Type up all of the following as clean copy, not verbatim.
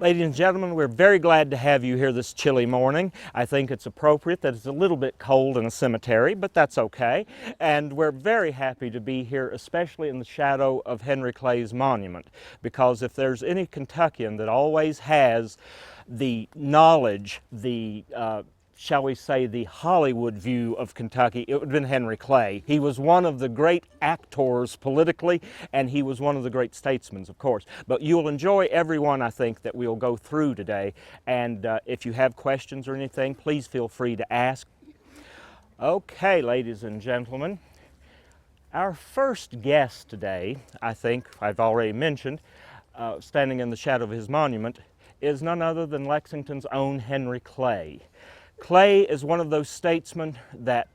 Ladies and gentlemen, we're very glad to have you here this chilly morning. I think it's appropriate that it's a little bit cold in a cemetery, but that's okay. And we're very happy to be here, especially in the shadow of Henry Clay's monument, because if there's any Kentuckian that always has the knowledge, shall we say, the Hollywood view of Kentucky, it would have been Henry Clay. He was one of the great actors politically, and he was one of the great statesmen, of course. But you'll enjoy every one, I think, that we'll go through today. And if you have questions or anything, please feel free to ask. Okay, ladies and gentlemen, our first guest today, I think I've already mentioned, standing in the shadow of his monument, is none other than Lexington's own Henry Clay. Clay is one of those statesmen that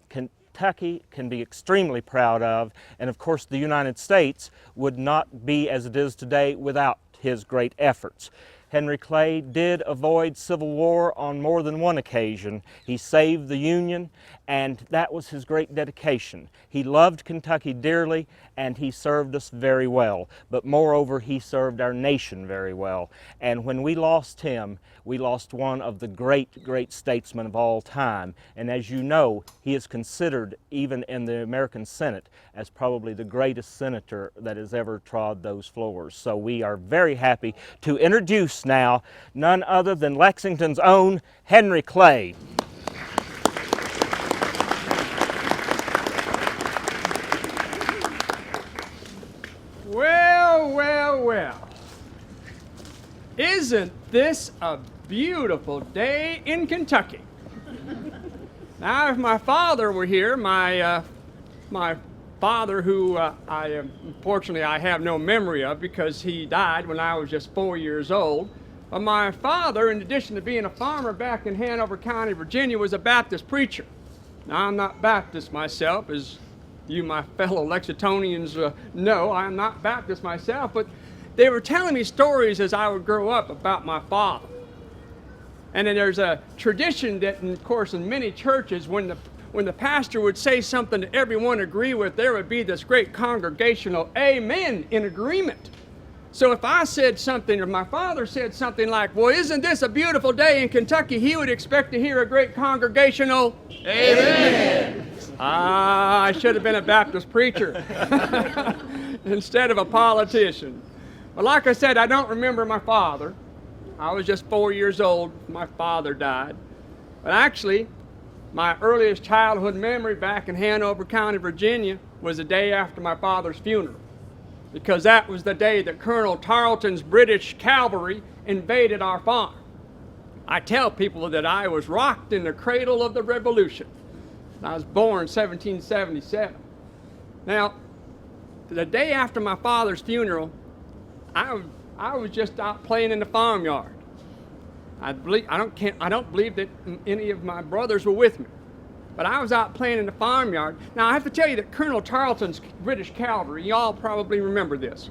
Kentucky can be extremely proud of, and of course the United States would not be as it is today without his great efforts. Henry Clay did avoid civil war on more than one occasion. He saved the Union, and that was his great dedication. He loved Kentucky dearly, and he served us very well. But moreover, he served our nation very well. And when we lost him, we lost one of the great, great statesmen of all time. And as you know, he is considered, even in the American Senate, as probably the greatest senator that has ever trod those floors. So we are very happy to introduce now none other than Lexington's own Henry Clay. Well, well, well. Isn't this a beautiful day in Kentucky? Now, if my father were here, my father, who unfortunately I have no memory of because he died when I was just 4 years old. But my father, in addition to being a farmer back in Hanover County, Virginia, was a Baptist preacher. Now, I'm not Baptist myself, as you, my fellow Lexingtonians, know. I'm not Baptist myself, but they were telling me stories as I would grow up about my father. And then there's a tradition that, of course, in many churches, when the pastor would say something that everyone agree with, there would be this great congregational amen in agreement. So if I said something, or my father said something like, well, isn't this a beautiful day in Kentucky, he would expect to hear a great congregational amen. I should have been a Baptist preacher instead of a politician. But like I said, I don't remember my father. I was just 4 years old when my father died. But actually, my earliest childhood memory back in Hanover County, Virginia, was the day after my father's funeral, because that was the day that Colonel Tarleton's British cavalry invaded our farm. I tell people that I was rocked in the cradle of the Revolution. I was born in 1777. Now, the day after my father's funeral, I was just out playing in the farmyard. I don't believe that any of my brothers were with me, but I was out playing in the farmyard. Now, I have to tell you that Colonel Tarleton's British cavalry, y'all probably remember this.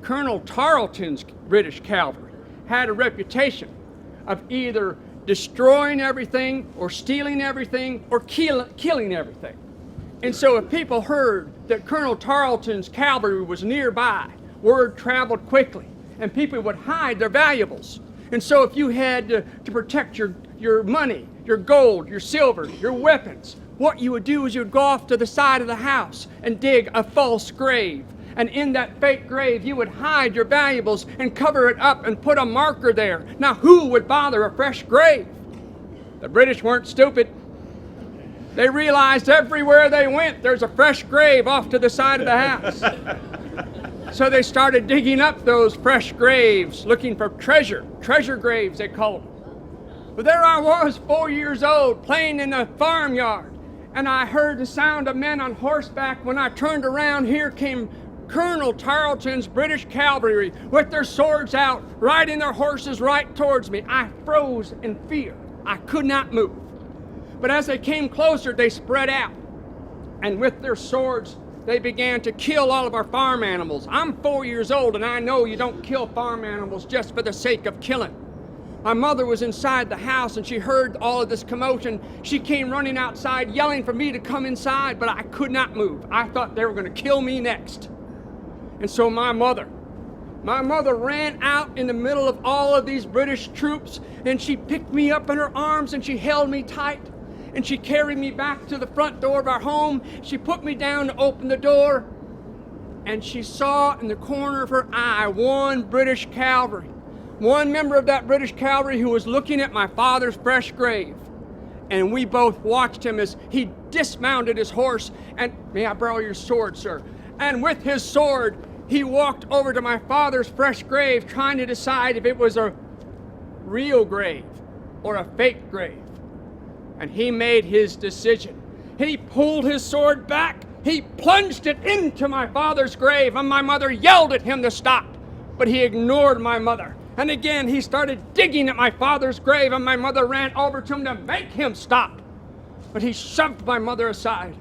Colonel Tarleton's British cavalry had a reputation of either destroying everything or stealing everything or killing everything. And so if people heard that Colonel Tarleton's cavalry was nearby, word traveled quickly and people would hide their valuables. And so if you had to protect your money, your gold, your silver, your weapons, what you would do is you would go off to the side of the house and dig a false grave. And in that fake grave, you would hide your valuables and cover it up and put a marker there. Now, who would bother a fresh grave? The British weren't stupid. They realized everywhere they went, there's a fresh grave off to the side of the house. So they started digging up those fresh graves, looking for treasure graves, they called them. But there I was, 4 years old, playing in the farmyard, and I heard the sound of men on horseback. When I turned around, here came Colonel Tarleton's British cavalry with their swords out, riding their horses right towards me. I froze in fear. I could not move. But as they came closer, they spread out, and with their swords, they began to kill all of our farm animals. I'm 4 years old, and I know you don't kill farm animals just for the sake of killing. My mother was inside the house, and she heard all of this commotion. She came running outside, yelling for me to come inside, but I could not move. I thought they were going to kill me next. And so my mother My mother ran out in the middle of all of these British troops, and she picked me up in her arms and she held me tight. And she carried me back to the front door of our home. She put me down to open the door, and she saw in the corner of her eye one British cavalry, one member of that British cavalry who was looking at my father's fresh grave. And we both watched him as he dismounted his horse, and may I borrow your sword, sir? And with his sword, he walked over to my father's fresh grave, trying to decide if it was a real grave or a fake grave. And he made his decision. He pulled his sword back, he plunged it into my father's grave, and my mother yelled at him to stop. But he ignored my mother. And again, he started digging at my father's grave, and my mother ran over to him to make him stop. But he shoved my mother aside.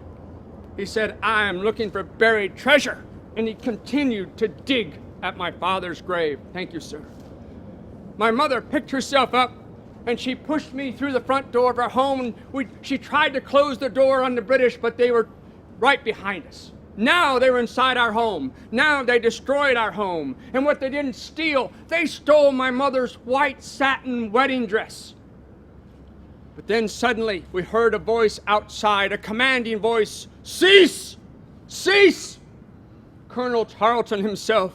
He said, "I am looking for buried treasure." And he continued to dig at my father's grave. Thank you, sir. My mother picked herself up, and she pushed me through the front door of our home. She tried to close the door on the British, but they were right behind us. Now they were inside our home. Now they destroyed our home. And what they didn't steal, they stole my mother's white satin wedding dress. But then suddenly we heard a voice outside, a commanding voice, "Cease! Cease!" Colonel Tarleton himself.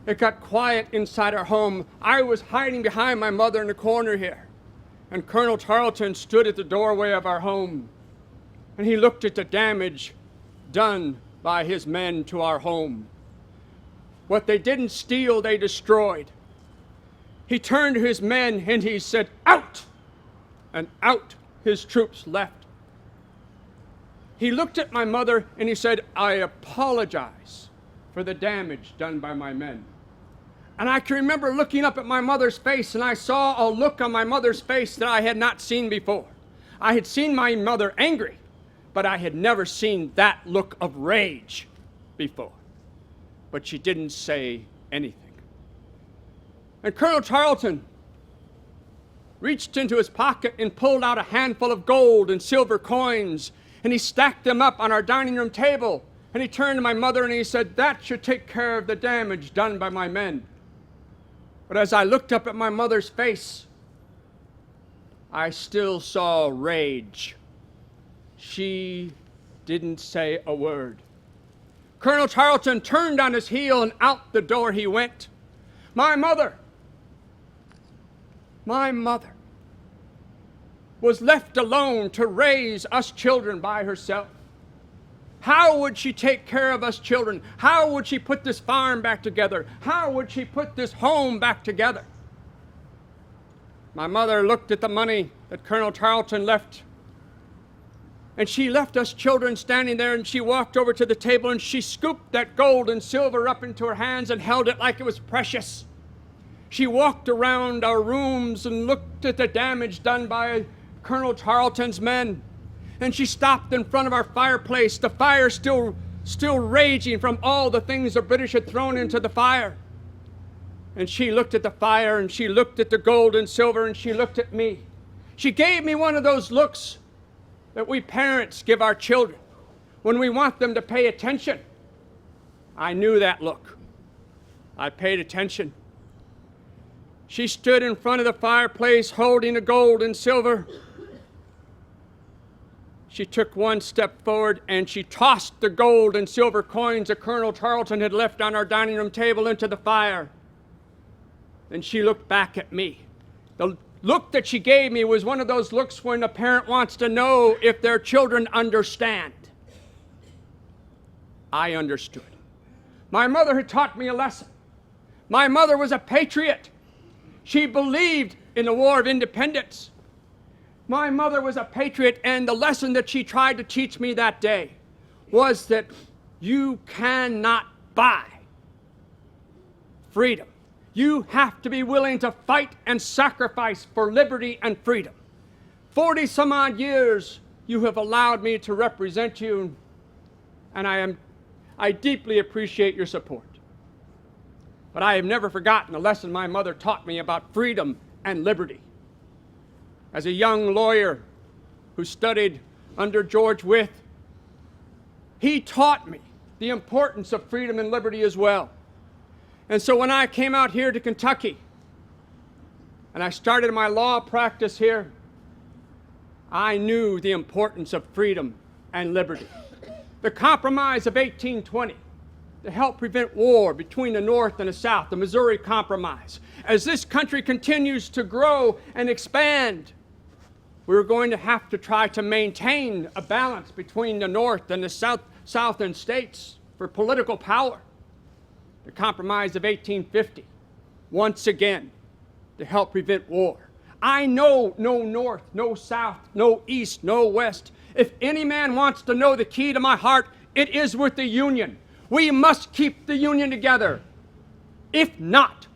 It got quiet inside our home. I was hiding behind my mother in the corner here. And Colonel Tarleton stood at the doorway of our home. And he looked at the damage done by his men to our home. What they didn't steal, they destroyed. He turned to his men and he said, "Out!" And out his troops left. He looked at my mother and he said, "I apologize for the damage done by my men." And I can remember looking up at my mother's face, and I saw a look on my mother's face that I had not seen before. I had seen my mother angry, but I had never seen that look of rage before. But she didn't say anything. And Colonel Tarleton reached into his pocket and pulled out a handful of gold and silver coins, and he stacked them up on our dining room table. And he turned to my mother and he said, "That should take care of the damage done by my men." But as I looked up at my mother's face, I still saw rage. She didn't say a word. Colonel Tarleton turned on his heel and out the door he went. My mother was left alone to raise us children by herself. How would she take care of us children? How would she put this farm back together? How would she put this home back together? My mother looked at the money that Colonel Tarleton left, and she left us children standing there, and she walked over to the table and she scooped that gold and silver up into her hands and held it like it was precious. She walked around our rooms and looked at the damage done by Colonel Tarleton's men. And she stopped in front of our fireplace, the fire still raging from all the things the British had thrown into the fire. And she looked at the fire, and she looked at the gold and silver, and she looked at me. She gave me one of those looks that we parents give our children when we want them to pay attention. I knew that look. I paid attention. She stood in front of the fireplace holding the gold and silver. She took one step forward and she tossed the gold and silver coins that Colonel Tarleton had left on our dining room table into the fire. Then she looked back at me. The look that she gave me was one of those looks when a parent wants to know if their children understand. I understood. My mother had taught me a lesson. My mother was a patriot. She believed in the War of Independence. My mother was a patriot, and the lesson that she tried to teach me that day was that you cannot buy freedom. You have to be willing to fight and sacrifice for liberty and freedom. 40 some odd years you have allowed me to represent you, and I deeply appreciate your support. But I have never forgotten the lesson my mother taught me about freedom and liberty. As a young lawyer who studied under George Wythe, he taught me the importance of freedom and liberty as well. And so when I came out here to Kentucky and I started my law practice here, I knew the importance of freedom and liberty. The Compromise of 1820 to help prevent war between the North and the South, the Missouri Compromise. As this country continues to grow and expand, we're going to have to try to maintain a balance between the North and the Southern states for political power. The Compromise of 1850, once again, to help prevent war. I know no North, no South, no East, no West. If any man wants to know the key to my heart, it is with the Union. We must keep the Union together. If not,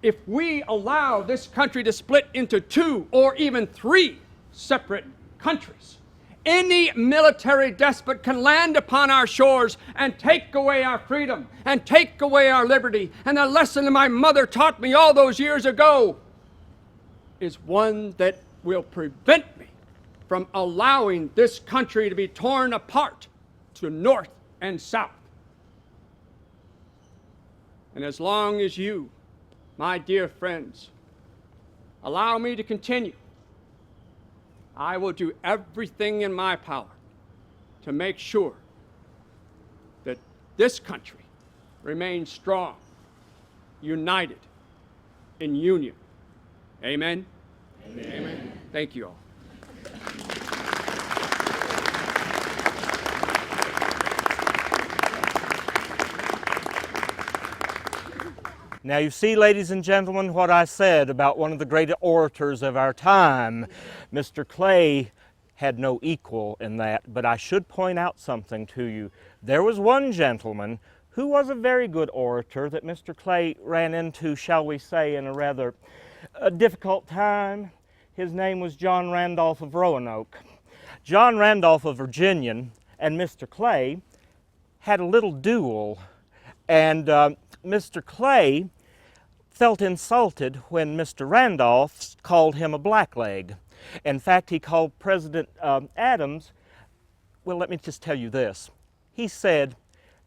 if we allow this country to split into 2 or even 3 separate countries, any military despot can land upon our shores and take away our freedom and take away our liberty. And the lesson that my mother taught me all those years ago is one that will prevent me from allowing this country to be torn apart to North and South. And as long as you, my dear friends, allow me to continue, I will do everything in my power to make sure that this country remains strong, united, in union. Amen? Amen. Amen. Thank you all. Now you see, ladies and gentlemen, what I said about one of the great orators of our time. Mr. Clay had no equal in that, but I should point out something to you. There was one gentleman who was a very good orator that Mr. Clay ran into, shall we say, in a rather difficult time. His name was John Randolph of Roanoke. John Randolph, a Virginian, and Mr. Clay had a little duel, and Mr. Clay felt insulted when Mr. Randolph called him a blackleg. In fact, he called President Adams, well, let me just tell you this. He said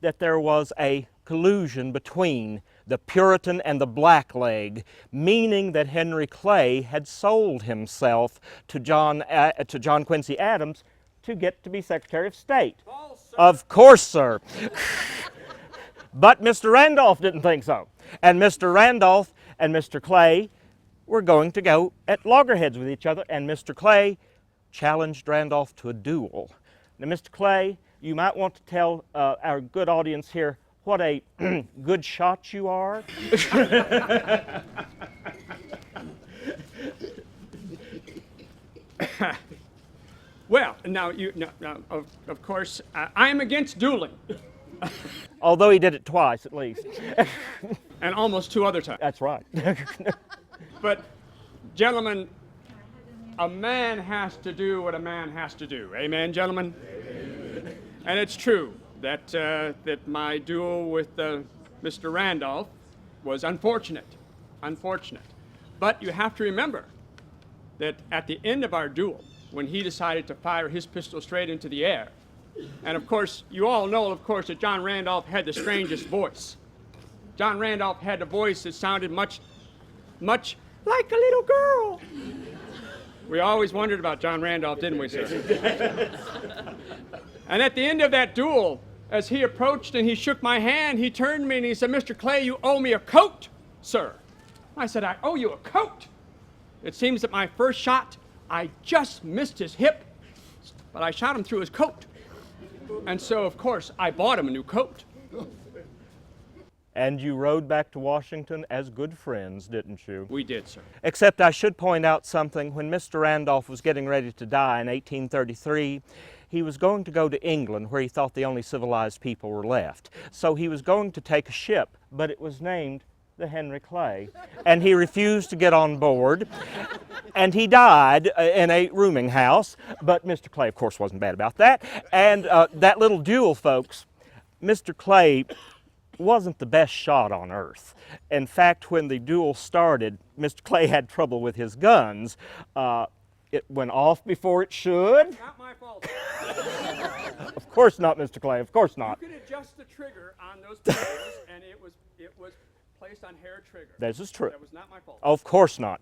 that there was a collusion between the Puritan and the blackleg, meaning that Henry Clay had sold himself to John Quincy Adams to get to be Secretary of State. Of course, sir. But Mr. Randolph didn't think so. And Mr. Randolph and Mr. Clay were going to go at loggerheads with each other, and Mr. Clay challenged Randolph to a duel. Now, Mr. Clay, you might want to tell our good audience here what a good shot you are. Well, now, of course, I'm against dueling. Although he did it twice, at least. And almost 2 other times. That's right. But, gentlemen, a man has to do what a man has to do. Amen, gentlemen? Amen. And it's true that, that my duel with Mr. Randolph was unfortunate. But you have to remember that at the end of our duel, when he decided to fire his pistol straight into the air, and of course, you all know, of course, that John Randolph had the strangest voice. John Randolph had a voice that sounded much like a little girl. We always wondered about John Randolph, didn't we, sir? And at the end of that duel, as he approached and he shook my hand, he turned to me and he said, "Mr. Clay, you owe me a coat, sir." I said, "I owe you a coat?" It seems that my first shot, I just missed his hip, but I shot him through his coat. And so, of course, I bought him a new coat. And you rode back to Washington as good friends, didn't you? We did, sir. Except I should point out something. When Mr. Randolph was getting ready to die in 1833, he was going to go to England, where he thought the only civilized people were left. So he was going to take a ship, but it was named the Henry Clay, and he refused to get on board, and he died in a rooming house. But Mr. Clay, of course, wasn't bad about that. And that little duel, folks, Mr. Clay wasn't the best shot on earth. In fact, when the duel started, Mr. Clay had trouble with his guns. It went off before it should. Not my fault. Of course not, Mr. Clay, of course not. You could adjust the trigger on those pistols, and it was placed on hair trigger. This is true. That was not my fault. Of course not.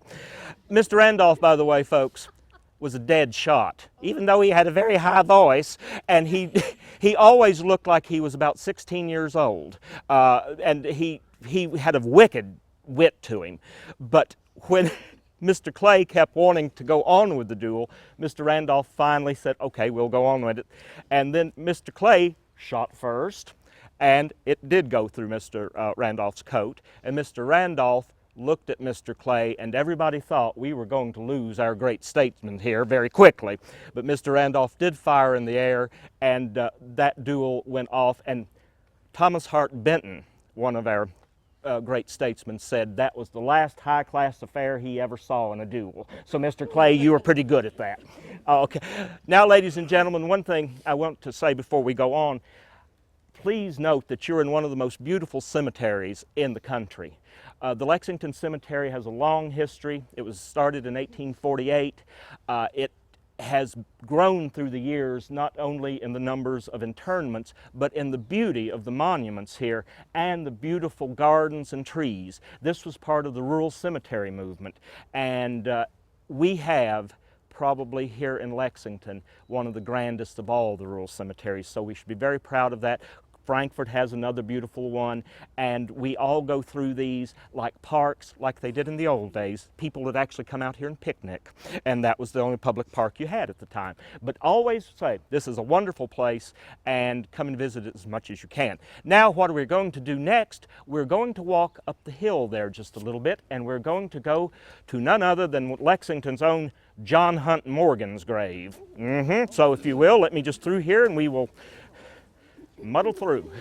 Mr. Randolph, by the way, folks, was a dead shot, even though he had a very high voice, and he always looked like he was about 16 years old, and he had a wicked wit to him. But when Mr. Clay kept wanting to go on with the duel, Mr. Randolph finally said, okay, we'll go on with it. And then Mr. Clay shot first, and it did go through Mr. Randolph's coat, and Mr. Randolph looked at Mr. Clay, and everybody thought we were going to lose our great statesman here very quickly. But Mr. Randolph did fire in the air, and that duel went off, and Thomas Hart Benton, one of our great statesmen, said that was the last high-class affair he ever saw in a duel. So, Mr. Clay, you were pretty good at that. Okay. Now, ladies and gentlemen, one thing I want to say before we go on, please note that you're in one of the most beautiful cemeteries in the country. The Lexington Cemetery has a long history. It was started in 1848. It has grown through the years, not only in the numbers of interments, but in the beauty of the monuments here and the beautiful gardens and trees. This was part of the rural cemetery movement, and we have probably here in Lexington one of the grandest of all the rural cemeteries, so we should be very proud of that. Frankfort has another beautiful one, and we all go through these like parks, like they did in the old days. People would actually come out here and picnic, and that was the only public park you had at the time. But always say, this is a wonderful place, and come and visit it as much as you can. Now, what we're going to do next, we're going to walk up the hill there just a little bit, and we're going to go to none other than Lexington's own John Hunt Morgan's grave. So if you will, let me just through here, and we will muddle through.